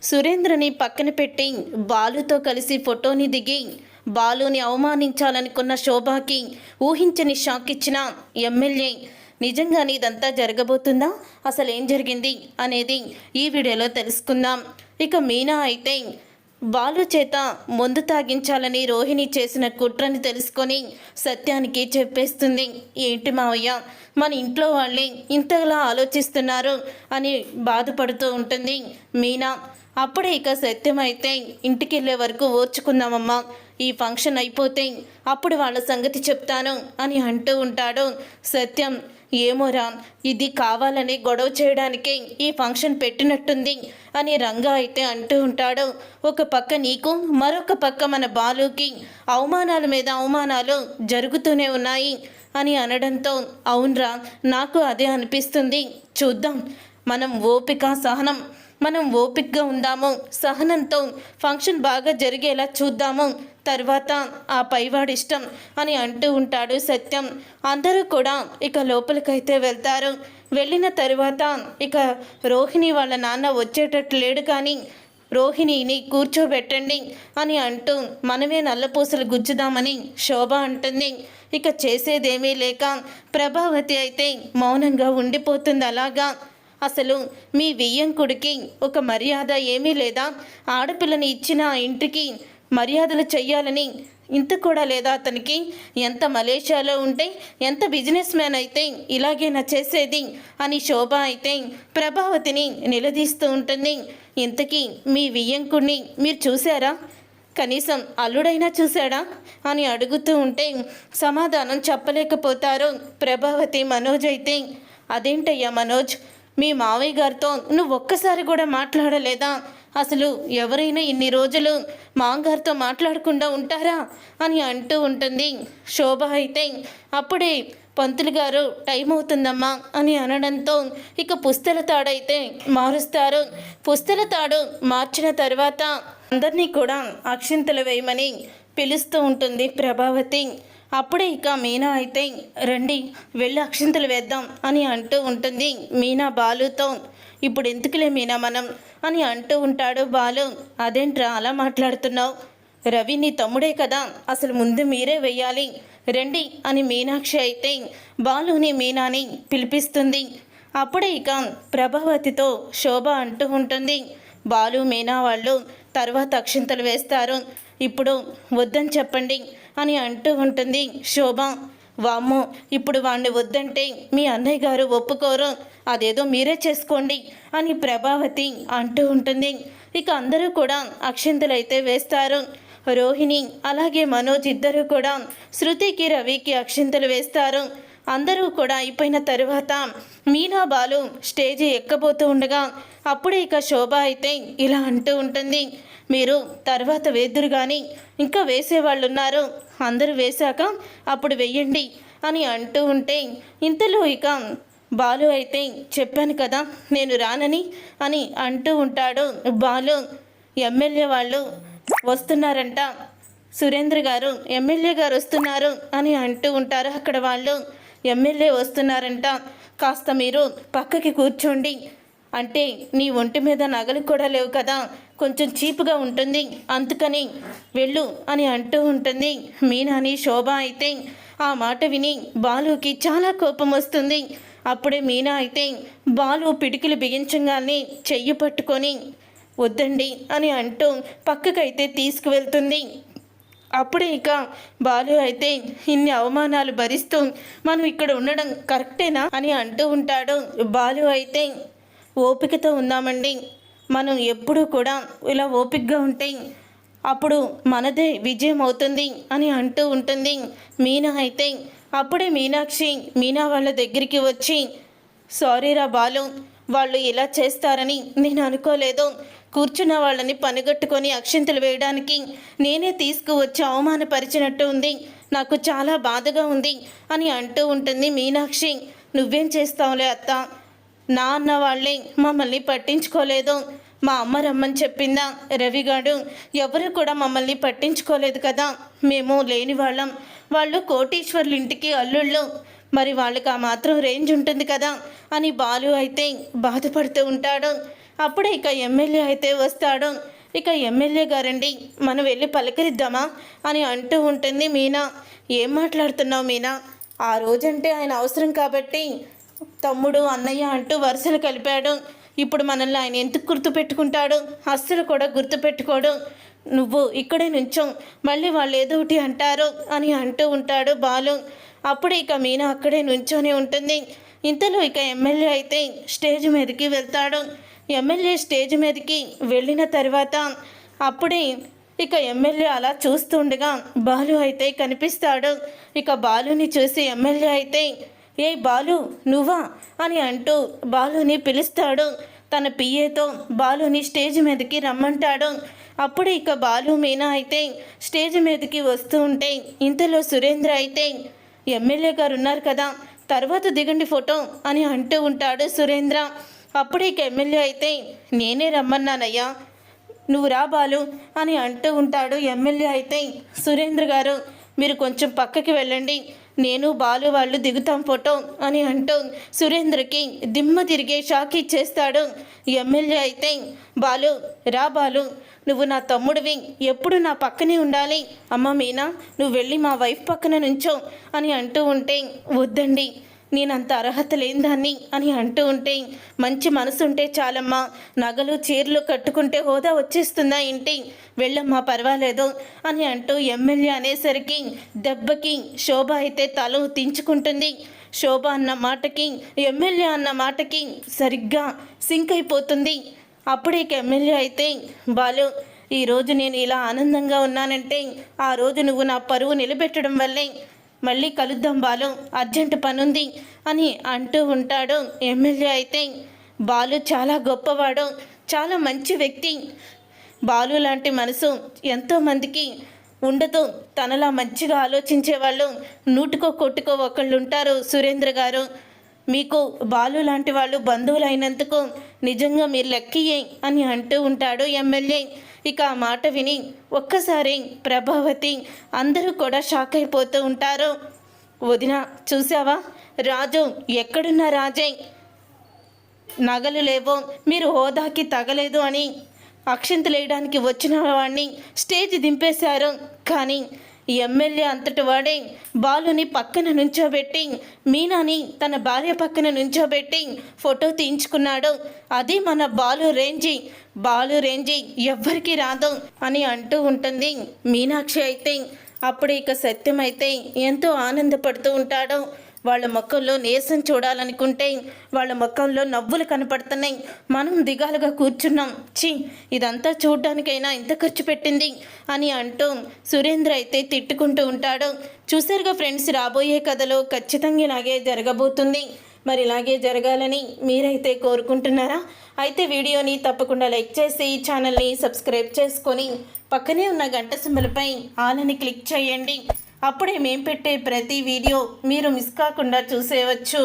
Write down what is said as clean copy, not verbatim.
సురేంద్రని పక్కన పెట్టి బాలుతో కలిసి ఫోటోని దిగి బాలుని అవమానించాలనుకున్న శోభాకి ఊహించని షాక్ ఇచ్చిన ఎమ్మెల్యే. నిజంగానే ఇదంతా జరగబోతుందా? అసలు ఏం జరిగింది అనేది ఈ వీడియోలో తెలుసుకుందాం. ఇక మీనా అయితే బాలు చేత మందు తాగించాలని రోహిణి చేసిన కుట్రని తెలుసుకొని సత్యానికి చెప్పేస్తుంది. ఏంటి మావయ్య, మన ఇంట్లో వాళ్ళే ఇంతలా ఆలోచిస్తున్నారు అని బాధపడుతూ ఉంటుంది మీనా. అప్పుడే ఇక సత్యం అయితే ఇంటికి వెళ్ళే వరకు ఓర్చుకుందామమ్మా, ఈ ఫంక్షన్ అయిపోతే అప్పుడు వాళ్ళ సంగతి చెప్తాను అని అంటూ ఉంటాడు సత్యం. ఏమోరా, ఇది కావాలని గొడవ చేయడానికి ఈ ఫంక్షన్ పెట్టినట్టుంది అని రంగా అయితే అంటూ ఉంటాడు. ఒక పక్క నీకు, మరొక పక్క మన బాలుకి అవమానాల మీద అవమానాలు జరుగుతూనే ఉన్నాయి అని అనడంతో అవునరా, నాకు అదే అనిపిస్తుంది. చూద్దాం, మనం ఓపికగా ఉందాము, సహనంతో ఫంక్షన్ బాగా జరిగేలా చూద్దాము, తర్వాత ఆ పైవాడిష్టం అని అంటూ ఉంటాడు సత్యం. అందరూ కూడా ఇక లోపలికైతే వెళ్తారు. వెళ్ళిన తర్వాత ఇక రోహిణి వాళ్ళ నాన్న వచ్చేటట్టు లేడు, కానీ రోహిణిని కూర్చోబెట్టండి అని అంటూ మనమే నల్లపూసలు గుజ్జుదామని శోభ అంటుంది. ఇక చేసేదేమీ లేక ప్రభావతి అయితే మౌనంగా ఉండిపోతుంది. అలాగా అసలు మీ వియ్యంకుడికి ఒక మర్యాద ఏమీ లేదా? ఆడపిల్లని ఇచ్చిన ఆ ఇంటికి మర్యాదలు చెయ్యాలని ఇంత కూడా లేదా అతనికి? ఎంత మలేషియాలో ఉంటే, ఎంత బిజినెస్ మ్యాన్ అయితే ఇలాగేనా చేసేది అని శోభ అయితే ప్రభావతిని నిలదీస్తూ ఉంటుంది. ఇంతకీ మీ వియ్యంకుడిని మీరు చూసారా? కనీసం అల్లుడైనా చూశాడా అని అడుగుతూ ఉంటే సమాధానం చెప్పలేకపోతారు ప్రభావతి. మనోజ్ అయితే అదేంటయ్యా మనోజ్, మీ మావయ్య గారితో నువ్వు ఒక్కసారి కూడా మాట్లాడలేదా? అసలు ఎవరైనా ఇన్ని రోజులు మాంగారితో మాట్లాడకుండా ఉంటారా అని అంటూ ఉంటుంది శోభ అయితే. అప్పుడే పంతులు గారు టైం అవుతుందమ్మా అని అనడంతో ఇక పుస్తల తాడైతే మారుస్తారు. పుస్తల తాడు మార్చిన తర్వాత అందరినీ కూడా అక్షింతలు వేయమని పిలుస్తూ ఉంటుంది ప్రభావతి. అప్పుడే ఇక మీనా అయితే రండి వెళ్ళి అక్షింతలు వేద్దాం అని అంటూ ఉంటుంది మీనా బాలుతో. ఇప్పుడు ఎందుకులే మీనా మనం అని అంటూ ఉంటాడు బాలు. అదేంట్రా అలా మాట్లాడుతున్నావు? రవి నీ తమ్ముడే కదా, అసలు ముందు మీరే వెయ్యాలి, రండి అని మీనాక్షి అయితే బాలుని మీనాని పిలిపిస్తుంది. అప్పుడే ఇక ప్రభావతితో శోభ అంటూ ఉంటుంది, బాలు మీనా వాళ్ళు తర్వాత అక్షింతలు వేస్తారు, ఇప్పుడు వద్దని చెప్పండి అని అంటూ ఉంటుంది శోభ. వామ్మో, ఇప్పుడు వాణ్ణి వద్దంటే మీ అన్నయ్య గారు ఒప్పుకోరు, అదేదో మీరే చేసుకోండి అని ప్రభావతి అంటూ ఉంటుంది. ఇక అందరూ కూడా అక్షింతలు అయితే వేస్తారు. రోహిణి అలాగే మనోజ్ ఇద్దరు కూడా శృతికి రవికి అక్షింతలు వేస్తారు. అందరూ కూడా అయిపోయిన తరువాత మీనా బాలు స్టేజ్ ఎక్కబోతూ ఉండగా అప్పుడే ఇక శోభ అయితే ఇలా అంటూ ఉంటుంది, మీరు తర్వాత వేద్దురు కానీ ఇంకా వేసేవాళ్ళు ఉన్నారు, అందరూ వేశాక అప్పుడు వెయ్యండి అని అంటూ ఉంటే ఇంతలో ఇక బాలు అయితే చెప్పాను కదా నేను రానని అని అంటూ ఉంటాడు బాలు. ఎమ్మెల్యే వాళ్ళు వస్తున్నారంట, సురేంద్ర గారు ఎమ్మెల్యే గారు వస్తున్నారు అని అంటూ ఉంటారు అక్కడ వాళ్ళు. ఎమ్మెల్యే వస్తున్నారంట, కాస్త మీరు పక్కకి కూర్చోండి, అంటే నీ ఒంటి మీద నగలు కూడా లేవు కదా, కొంచెం చీపుగా ఉంటుంది, అందుకని వెళ్ళు అని అంటూ ఉంటుంది మీనాని. శోభ అయితే ఆ మాట విని బాలుకి చాలా కోపం వస్తుంది. అప్పుడే మీనా అయితే బాలు పిడికిలు బిగించగానే చెయ్యి పట్టుకొని వద్దండి అని అంటూ పక్కకైతే తీసుకువెళ్తుంది. అప్పుడే ఇక బాలు అయితే ఇన్ని అవమానాలు భరిస్తూ మనం ఇక్కడ ఉండడం కరెక్టేనా అని అంటూ ఉంటాడు. బాలు అయితే ఓపికతో ఉందామండి, మనం ఎప్పుడూ కూడా ఇలా ఓపికగా ఉంటే అప్పుడు మనదే విజయం అవుతుంది అని అంటూ ఉంటుంది మీనా అయితే. అప్పుడే మీనాక్షి మీనా వాళ్ళ దగ్గరికి వచ్చి, సారీరా బాలు, వాళ్ళు ఇలా చేస్తారని నేను అనుకోలేదు, కూర్చున్న వాళ్ళని పనిగట్టుకొని అక్షింతలు వేయడానికి నేనే తీసుకువచ్చి అవమానపరిచినట్టు ఉంది, నాకు చాలా బాధగా ఉంది అని అంటూ ఉంటుంది మీనాక్షి. నువ్వేం చేస్తావులే అత్త, నా అన్న వాళ్ళే మమ్మల్ని పట్టించుకోలేదు, మా అమ్మ రమ్మని చెప్పిందా, రవిగాడు ఎవరు కూడా మమ్మల్ని పట్టించుకోలేదు కదా, మేము లేని వాళ్ళం, వాళ్ళు కోటీశ్వర్లు ఇంటికి అల్లుళ్ళు, మరి వాళ్ళకి ఆ మాత్రం రేంజ్ ఉంటుంది కదా అని బాలు అయితే బాధపడుతూ ఉంటాడు. అప్పుడే ఇక ఎమ్మెల్యే అయితే వస్తాడు. ఇక ఎమ్మెల్యే గారండి మనం వెళ్ళి పలకరిద్దామా అని అంటూ ఉంటుంది మీనా. ఏం మాట్లాడుతున్నావు మీనా? ఆ రోజంటే ఆయన అవసరం కాబట్టి తమ్ముడు అన్నయ్య అంటూ వరుసలు కలిపాడు. ఇప్పుడు మనల్ని ఆయన ఎందుకు గుర్తుపెట్టుకుంటాడు? అస్సలు కూడా గుర్తుపెట్టుకోడు. నువ్వు ఇక్కడే నుంచో, మళ్ళీ వాళ్ళు ఏదో ఒకటి అంటారు అని అంటూ ఉంటాడు బాలు. అప్పుడు ఇక మీనా అక్కడే నుంచొని ఉంటుంది. ఇంతలో ఇక ఎమ్మెల్యే అయితే స్టేజ్ మీదకి వెళ్తాడు. ఎమ్మెల్యే స్టేజ్ మీదకి వెళ్ళిన తర్వాత అప్పుడే ఇక ఎమ్మెల్యే అలా చూస్తుండగా బాలు అయితే కనిపిస్తాడు. ఇక బాలుని చూసి ఎమ్మెల్యే అయితే ఏ బాలు నువ్వా అని అంటూ బాలుని పిలుస్తాడు. తన పిఏతో బాలుని స్టేజ్ మీదకి రమ్మంటాడు. అప్పుడు ఇక బాలు మీనా అయితే స్టేజ్ మీదకి వస్తూ ఉంటే ఇంతలో సురేంద్ర అయితే ఎమ్మెల్యే గారు ఉన్నారు కదా, తర్వాత దిగండి ఫోటో అని అంటూ ఉంటాడు సురేంద్ర. అప్పుడు ఇక ఎమ్మెల్యే అయితే నేనే రమ్మన్నానయ్యా, నువ్వు రా బాలు అని అంటూ ఉంటాడు. ఎమ్మెల్యే అయితే సురేంద్ర గారు మీరు కొంచెం పక్కకి వెళ్ళండి, నేను బాలు వాళ్ళు దిగుతాం ఫోటో అని అంటూ సురేంద్రకి దిమ్మ తిరిగే షాక్ ఇచ్చేస్తాడు. ఎమ్మెల్యే అయితే బాలు రా బాలు, నువ్వు నా తమ్ముడివి, ఎప్పుడు నా పక్కనే ఉండాలి. అమ్మ మీనా నువ్వు వెళ్ళి మా వైఫ్ పక్కన నుంచో అని అంటూ ఉంటే వద్దండి నేనంత అర్హత లేని దాన్ని అని అంటూ ఉంటే మంచి మనసు ఉంటే చాలమ్మా, నగలు చీరలు కట్టుకుంటే హోదా వచ్చేస్తుందా ఏంటి, వెళ్ళమ్మా పర్వాలేదు అని అంటూ ఎమ్మెల్యే అనేసరికి దెబ్బకి శోభ అయితే తల తించుకుంటుంది. శోభ అన్న మాటకి ఎమ్మెల్యే అన్న మాటకి సరిగ్గా సింక్ అయిపోతుంది. అప్పుడే ఎమ్మెల్యే అయితే బాలు ఈరోజు నేను ఇలా ఆనందంగా ఉన్నానంటే ఆ రోజు నువ్వు నా పరువు నిలబెట్టడం వల్లే, మళ్ళీ కలుద్దాం బాలు అర్జెంటు పనుంది అని అంటూ ఉంటాడు. ఎమ్మెల్యే అయితే బాలు చాలా గొప్పవాడు, చాలా మంచి వ్యక్తి, బాలు లాంటి మనసు ఎంతోమందికి ఉండదు, తనలా మంచిగా ఆలోచించే వాళ్ళు నూటికో కొట్టుకో ఒకళ్ళు ఉంటారు. సురేంద్ర గారు మీకు బాలు లాంటి వాళ్ళు బంధువులు అయినందుకు నిజంగా మీరు లక్కీయే అని అంటూ ఉంటాడు ఎమ్మెల్యే. ఇక ఆ మాట విని ఒక్కసారి ప్రభావతి అందరూ కూడా షాక్ అయిపోతూ ఉంటారు. వదిన చూసావా, రాజు ఎక్కడున్నా రాజే, నగలు లేవో, మీరు హోదాకి తగలేదు అని అక్షింతలు వేయడానికి వచ్చిన వాడిని స్టేజ్ దింపేశారు. కానీ ఎమ్మెల్యే అంతటి వాడే బాలుని పక్కన నుంచోబెట్టి మీనాని తన భార్య పక్కన నుంచోబెట్టి ఫోటో తీయించుకున్నాడు. అది మన బాలు రేంజి ఎవ్వరికి రాదు అని అంటూ ఉంటుంది మీనాక్షి అయితే. అప్పుడు ఇక సత్యం అయితే ఎంతో ఆనందపడుతూ ఉంటాడు. వాళ్ళ ముఖంలో నీరసం చూడాలనుకుంటే వాళ్ళ ముఖంలో నవ్వులు కనపడుతున్నాయి. మనం దిగాలుగా కూర్చున్నాం, ఇదంతా చూడ్డానికైనా ఇంత ఖర్చు పెట్టింది అని అంటూ సురేంద్ర అయితే తిట్టుకుంటూ ఉంటాడు. చూసారుగా ఫ్రెండ్స్, రాబోయే కథలో ఖచ్చితంగా ఇలాగే జరగబోతుంది. మరి ఇలాగే జరగాలని మీరైతే కోరుకుంటున్నారా? అయితే వీడియోని తప్పకుండా లైక్ చేసి ఛానల్ని సబ్స్క్రైబ్ చేసుకొని పక్కనే ఉన్న గంట సింబల్పై ఆల్ అని క్లిక్ చేయండి. అప్పుడే మేము పెట్టే ప్రతి వీడియో మీరు మిస్ కాకుండా చూసేయవచ్చు.